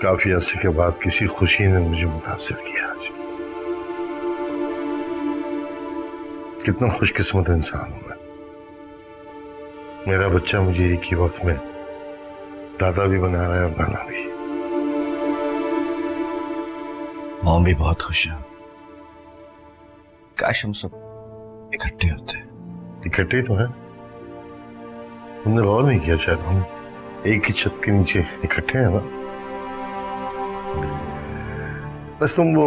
काफी अरसे के बाद किसी खुशी ने मुझे मुतासिर किया आज। कितना खुशकिस्मत इंसान हूं मैं। मेरा बच्चा मुझे एक ही वक्त में दादा भी बना रहा है और नाना भी। मॉम भी बहुत खुश है। काश हम सब इकट्ठे होते। इकट्ठे ही तो है। तुमने गौर नहीं किया शायद हम एक ही छत के नीचे इकट्ठे हैं ना। बस तुम वो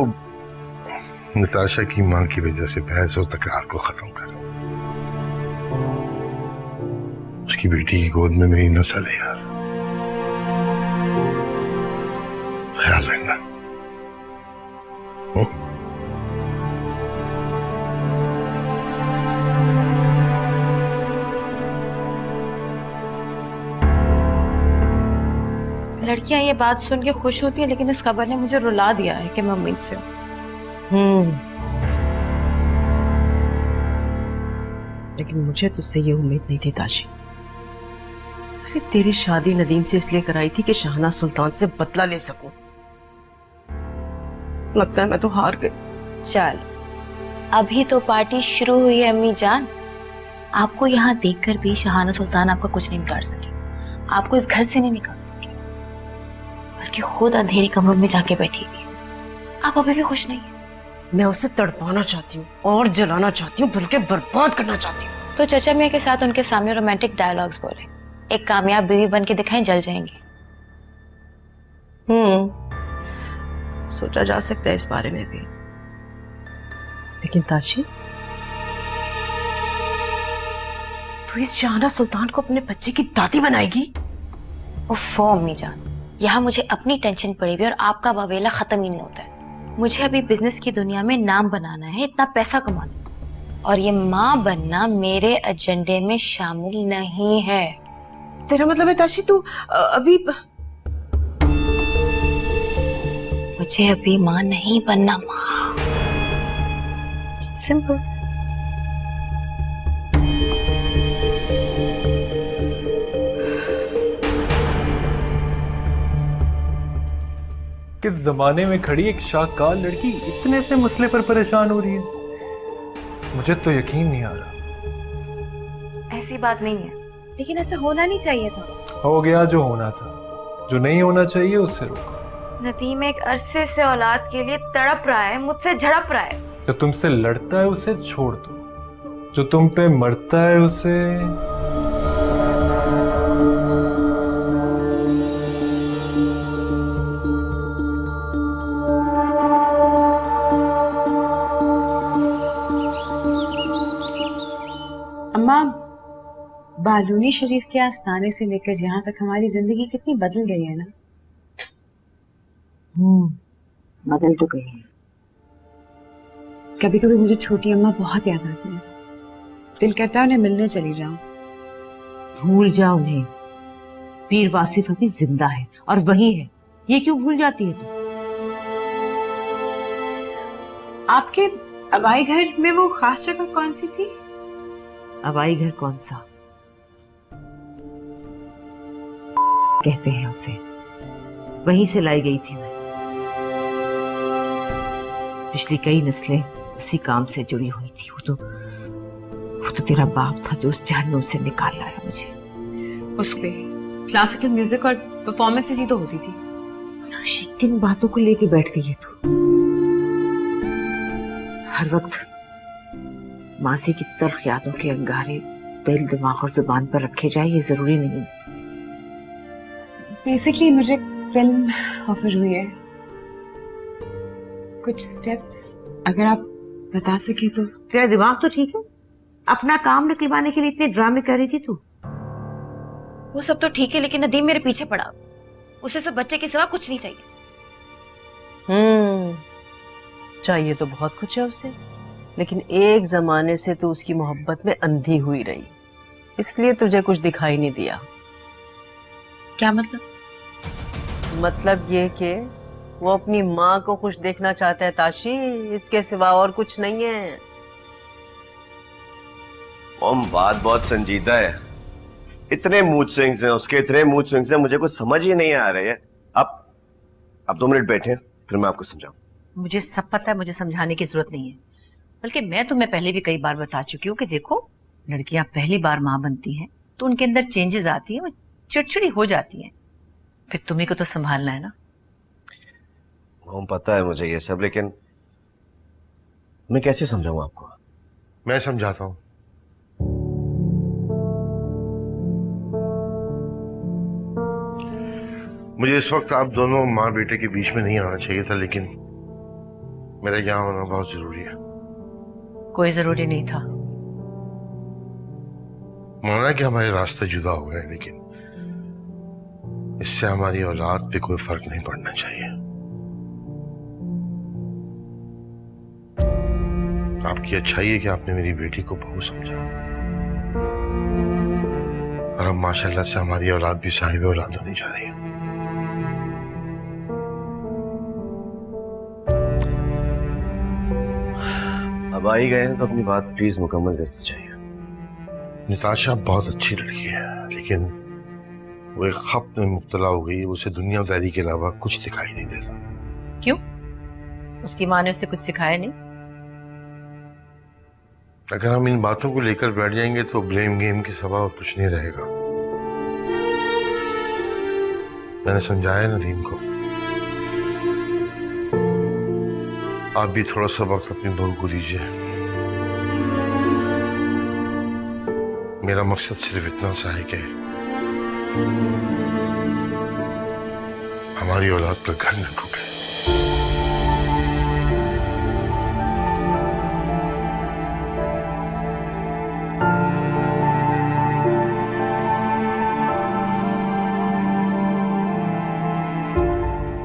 नताशा की मां की वजह से बहस और तकरार को खत्म करो। उसकी बेटी की गोद में मेरी नस्ल है यार, ख्याल रखना। लड़कियां ये बात सुन के खुश होती हैं, लेकिन इस खबर ने मुझे रुला दिया है कि मैं उम्मीद से हूँ। लेकिन मुझे तुझसे ये उम्मीद नहीं थी ताशी। अरे तेरी शादी नदीम से इसलिए कराई थी कि शाहनाज सुल्तान से बदला ले सकूं। लगता है मैं तो हार गई। चल, अभी तो पार्टी शुरू हुई है अम्मी जान। आपको यहाँ देखकर भी शाहाना सुल्तान आपका कुछ नहीं बिगाड़ सके, आपको इस घर से नहीं निकाल सके, बल्कि खुद अंधेरे कमरों में जाके बैठी हुई है। आप अभी भी खुश नहीं है। मैं उसे तड़पाना चाहती हूँ और जलाना चाहती हूँ, बल्कि बर्बाद करना चाहती हूँ। तो चचा मियाँ के साथ उनके सामने रोमांटिक डायलॉग्स बोले, एक कामयाब बीवी बन के दिखाएं, जल जाएंगे। सोचा जा सकता है इस बारे में भी। लेकिन ताशी, तू इस शाहनाज सुल्तान को अपने बच्चे की दादी बनाएगी? ओफो अम्मी जान, यहाँ मुझे अपनी टेंशन पड़ी हुई और आपका वावेला खत्म ही नहीं होता है। मुझे अभी बिजनेस की दुनिया में नाम बनाना है, इतना पैसा कमाना, और ये माँ बनना मेरे एजेंडे में शामिल नहीं है। तेरा मतलब है ताशी तू अभी मुझे अभी माँ नहीं बनना। माँ सिंपल। किस जमाने में खड़ी एक शाहकार लड़की इतने से मसले पर परेशान हो रही है, मुझे तो यकीन नहीं आ रहा। ऐसी बात नहीं है, लेकिन ऐसा होना नहीं चाहिए था। हो गया जो होना था, जो नहीं होना चाहिए उससे रोको। नदीम एक अरसे से औलाद के लिए तड़प रहा है, मुझसे झड़प रहा है। जो तुमसे लड़ता है उसे छोड़ दो, जो तुम पे मरता है उसे। अम्मा, बालूनी शरीफ के आस्थाने से लेकर यहाँ तक हमारी जिंदगी कितनी बदल गई है ना। बदल तो गई है। कभी कभी मुझे छोटी अम्मा बहुत याद आती है। दिल करता है उन्हें मिलने चली जाऊं। भूल जाओ उन्हें। पीर वासिफ अभी जिंदा है और वही है। ये क्यों भूल जाती है तू? आपके अबाई घर में वो खास जगह कौन सी थी? अबाई घर कौन सा कहते हैं उसे, वहीं से लाई गई थी मैं। पिछली कई नस्लें उसी काम से जुड़ी हुई थी। वो तो तेरा बाप था जो उस जहन्नुम से निकाल लाया मुझे। उस पे क्लासिकल म्यूजिक और परफॉर्मेंसेस ही तो होती थी। किन बातों को लेके बैठ गई है तू? हर वक्त मासी की तल्ख यादों के अंगारे दिल, दिमाग और जुबान पर रखे जाए, ये जरूरी नहीं। बेसिकली मुझे फिल्म ऑफर हुई है। कुछ स्टेप्स अगर आप बता सके तो। तेरा दिमाग तो ठीक है? अपना काम निकलवाने के लिए इतने ड्रामे कर रही थी तू। वो सब तो ठीक है, लेकिन नदीम मेरे पीछे पड़ा। उसे सब बच्चे के सिवा कुछ नहीं चाहिए। चाहिए तो बहुत कुछ है उसे, लेकिन एक जमाने से तो उसकी मोहब्बत में अंधी हुई रही, इसलिए तुझे कुछ दिखाई नहीं दिया। क्या मतलब? मतलब ये कि वो अपनी माँ को खुश देखना चाहता है ताशी, इसके सिवा और कुछ नहीं है। बात बहुत संजीदा है। इतने मूड स्विंग्स हैं उसके, इतने मूड स्विंग्स हैं, मुझे कुछ समझ ही नहीं आ रहे हैं। आप 2 मिनट बैठे, फिर मैं आपको समझाऊं। मुझे सब पता है, मुझे समझाने की जरूरत नहीं है। बल्कि मैं तुम्हें पहले भी कई बार बता चुकी हूँ कि देखो, लड़कियां पहली बार माँ बनती हैं तो उनके अंदर चेंजेस आती हैं, वो चिड़चिड़ी हो जाती हैं। फिर तुम्ही को तो संभालना है ना। मॉम पता है मुझे ये सब, लेकिन मैं कैसे समझाऊं आपको? मैं समझाता हूं। मुझे इस वक्त आप दोनों माँ बेटे के बीच में नहीं आना चाहिए था, लेकिन मेरा यहाँ होना बहुत जरूरी है। कोई जरूरी नहीं था। माना कि हमारे रास्ते जुदा हो गए, लेकिन इससे हमारी औलाद पे कोई फर्क नहीं पड़ना चाहिए। आपकी अच्छाई है कि आपने मेरी बेटी को बहू समझा, और अब माशाल्लाह से हमारी औलाद भी साहिब औलाद होने जा रही है। अब आ ही गए हैं तो अपनी बात प्लीज मुकम्मल करनी चाहिए। निताशा बहुत अच्छी लड़की है, लेकिन वो एक खप्त में मुब्तला हो गई। उसे दुनियादारी के अलावा कुछ दिखाई नहीं देता। क्यों? उसकी माँ ने उसे कुछ सिखाया नहीं? अगर हम इन बातों को लेकर बैठ जाएंगे तो ब्लेम गेम के सिवा और कुछ नहीं रहेगा। मैंने समझाया नदीम को। आप भी थोड़ा सा वक्त अपनी बहू को दीजिए। मेरा मकसद सिर्फ इतना सा है कि हमारी औलाद का घर न टूटे।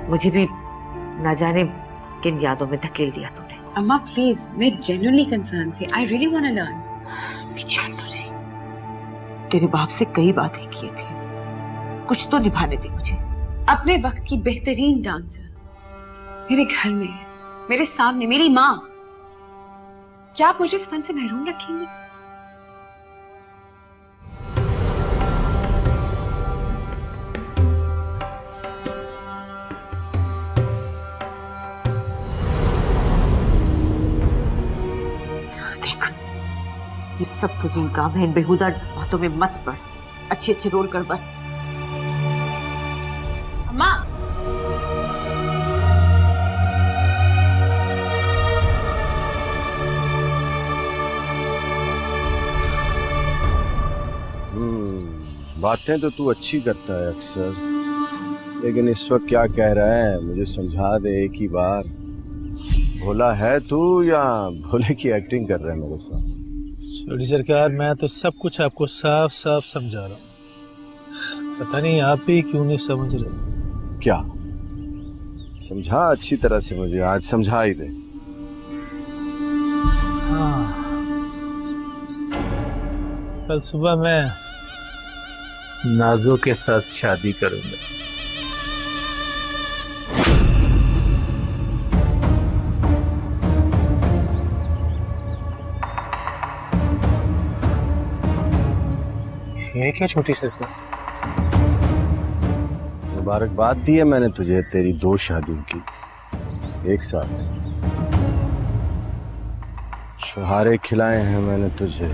मुझे भी ना जाने किन यादों में धकेल दिया तूने। अम्मा प्लीज, मैं जेन्युइनली कंसर्न थी। I really want to learn. तेरे बाप से कई बातें की थी, कुछ तो निभाने दे मुझे। अपने वक्त की बेहतरीन डांसर मेरे घर में, मेरे सामने, मेरी माँ। क्या आप मुझे इस फन से महरूम रखेंगे? ये सब फजूल काम है, इन बेहुदा बातों में मत पड़। अच्छे अच्छे रोल कर बस। अम्मा, बातें तो तू अच्छी करता है अक्सर, लेकिन इस वक्त क्या कह रहा है मुझे समझा दे एक ही बार। भोला है तू या भोले की एक्टिंग कर रहा है मेरे साथ? छोटी सरकार, मैं तो सब कुछ आपको साफ साफ समझा रहा हूँ, पता नहीं आप भी क्यों नहीं समझ रहे। क्या समझा? अच्छी तरह से मुझे आज समझा ही दे। हाँ, कल सुबह मैं नाजो के साथ शादी करूंगा। ये क्या छोटी सरकार? मुबारकबाद दी है मैंने तुझे तेरी 2 शादियों की एक साथ। छुहारे खिलाए हैं मैंने तुझे।